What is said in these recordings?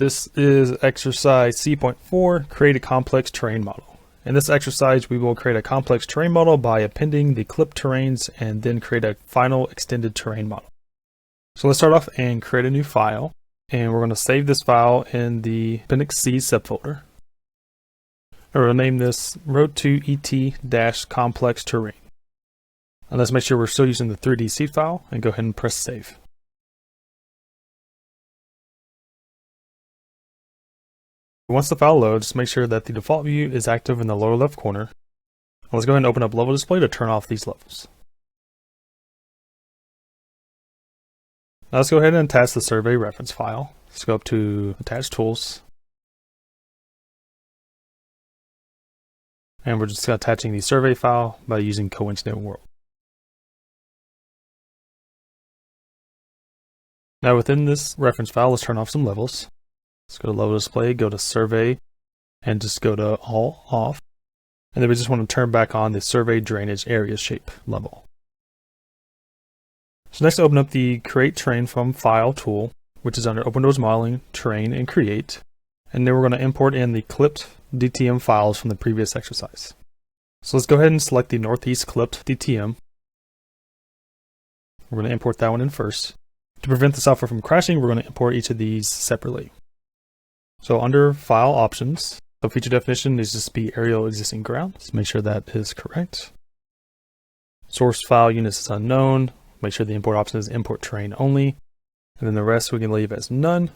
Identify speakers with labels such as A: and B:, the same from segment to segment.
A: This is exercise C.4, create a complex terrain model. In this exercise, we will create a complex terrain model by appending the clipped terrains and then create a final extended terrain model. So let's start off and create a new file. And we're going to save this file in the Appendix C subfolder. And we'll name this Roadway-IT-complex terrain. And let's make sure we're still using the 3D seed file and go ahead and press save. Once the file loads, make sure that the default view is active in the lower left corner. Let's go ahead and open up level display to turn off these levels. Now let's go ahead and attach the survey reference file. Let's go up to attach tools. And we're just attaching the survey file by using coincident world. Now within this reference file, let's turn off some levels. Let's go to level display, go to survey, and just go to all off. And then we just want to turn back on the survey drainage area shape level. So next, open up the create terrain from file tool, which is under open doors modeling, terrain, and create. And then we're going to import in the clipped DTM files from the previous exercise. So let's go ahead and select the northeast clipped DTM. We're going to import that one in first. To prevent the software from crashing, we're going to import each of these separately. So under file options, the feature definition needs to just be aerial existing ground. Let's make sure that is correct. Source file units is unknown. Make sure the import option is import terrain only. And then the rest we can leave as none.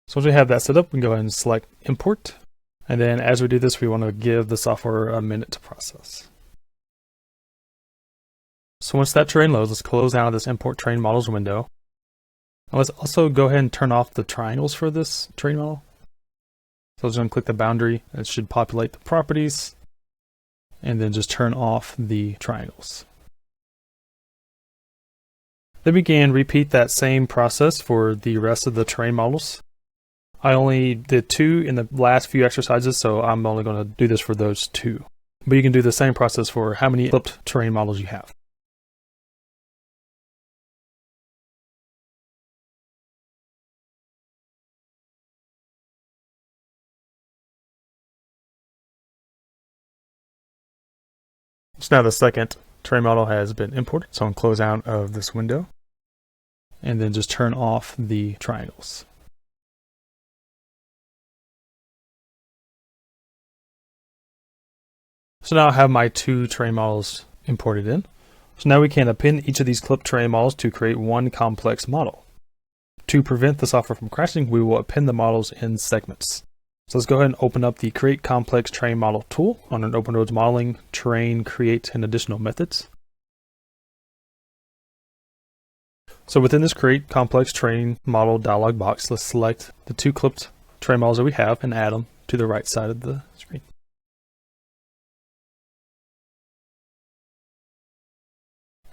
A: So once we have that set up, we can go ahead and select import. And then as we do this, we want to give the software a minute to process. So once that terrain loads, let's close out of this import terrain models window. And let's also go ahead and turn off the triangles for this terrain model. So let's unclick the boundary. It should populate the properties. And then just turn off the triangles. Then we can repeat that same process for the rest of the terrain models. I only did 2 in the last few exercises, so I'm only going to do this for those 2. But you can do the same process for how many clipped terrain models you have. So now the second terrain model has been imported, so I'm going to close out of this window and then just turn off the triangles. So now I have my 2 terrain models imported in. So now we can append each of these clipped terrain models to create one complex model. To prevent the software from crashing, we will append the models in segments. So let's go ahead and open up the Create Complex Terrain Model tool on an Open Roads Modeling, Terrain, Create, and Additional Methods. So within this Create Complex Terrain Model dialog box, let's select the 2 clipped terrain models that we have and add them to the right side of the screen.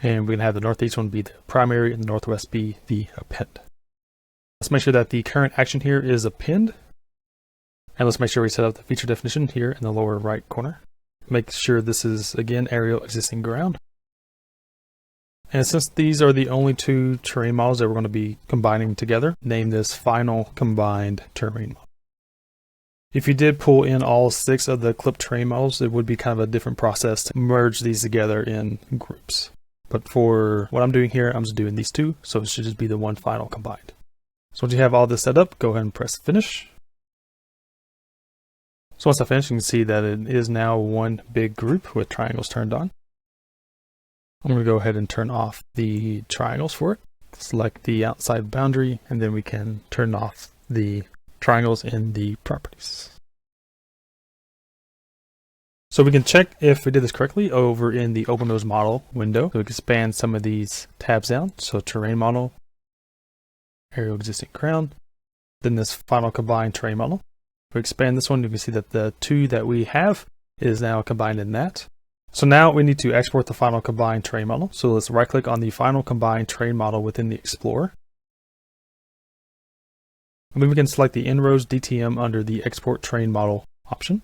A: And we're going to have the northeast one be the primary and the northwest be the append. Let's make sure that the current action here is append. And let's make sure we set up the feature definition here in the lower right corner. Make sure this is, again, aerial existing ground. And since these are the only 2 terrain models that we're going to be combining together, name this final combined terrain model. If you did pull in all 6 of the clipped terrain models, it would be kind of a different process to merge these together in groups. But for what I'm doing here, I'm just doing these 2, so it should just be the one final combined. So once you have all this set up, go ahead and press finish. So once I finish, you can see that it is now one big group with triangles turned on. I'm going to go ahead and turn off the triangles for it. Select the outside boundary, and then we can turn off the triangles in the properties. So we can check if we did this correctly over in the Open Roads Model window. So we can expand some of these tabs down. So Terrain Model, Aerial Existing Ground, then this Final Combined Terrain Model. If we expand this one, you can see that the 2 that we have is now combined in that. So now we need to export the final combined terrain model. So let's right click on the final combined terrain model within the Explorer. And then we can select the En-ROADS DTM under the Export Terrain Model option.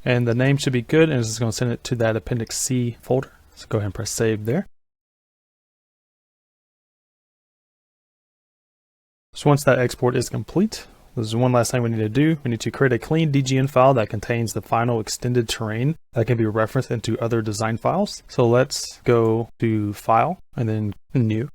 A: And the name should be good, and it's just going to send it to that Appendix C folder. So go ahead and press save there. So once that export is complete, there's one last thing we need to do. We need to create a clean DGN file that contains the final extended terrain that can be referenced into other design files. So let's go to File and then New.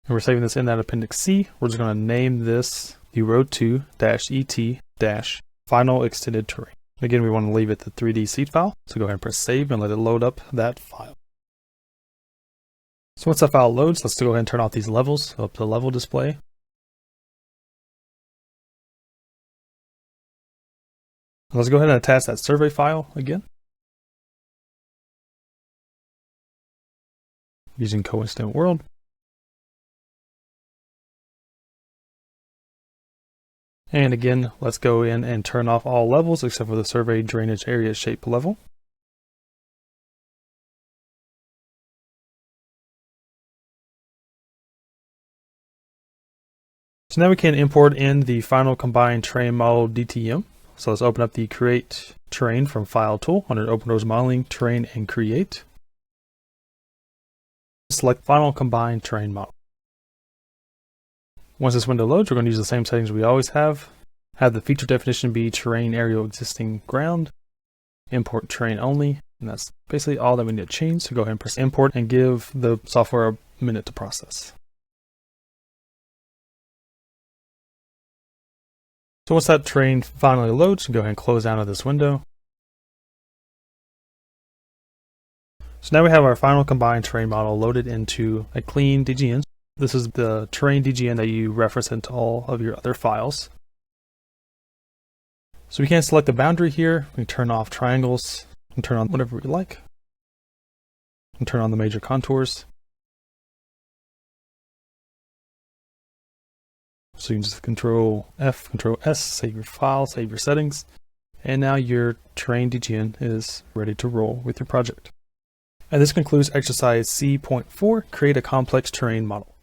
A: And we're saving this in that Appendix C. We're just going to name this the Road2-ET-Final Extended Terrain. Again, we want to leave it the 3D seed file. So go ahead and press Save and let it load up that file. So once that file loads, let's go ahead and turn off these levels up to level display. Let's go ahead and attach that survey file again using Coincident World. And again, let's go in and turn off all levels except for the survey drainage area shape level. So now we can import in the final combined terrain model DTM. So let's open up the Create Terrain from File tool under OpenRoads Modeling, Terrain, and Create. Select Final Combined Terrain Model. Once this window loads, we're going to use the same settings we always have. Have the feature definition be terrain aerial existing ground. Import terrain only. And that's basically all that we need to change. So go ahead and press import and give the software a minute to process. So once that terrain finally loads, go ahead and close out of this window. So now we have our final combined terrain model loaded into a clean DGN. This is the terrain DGN that you reference into all of your other files. So we can select the boundary here. We can turn off triangles and turn on whatever we like. And turn on the major contours. So you can just Control F, Control S, save your file, save your settings. And now your terrain DGN is ready to roll with your project. And this concludes exercise C.4, create a complex terrain model.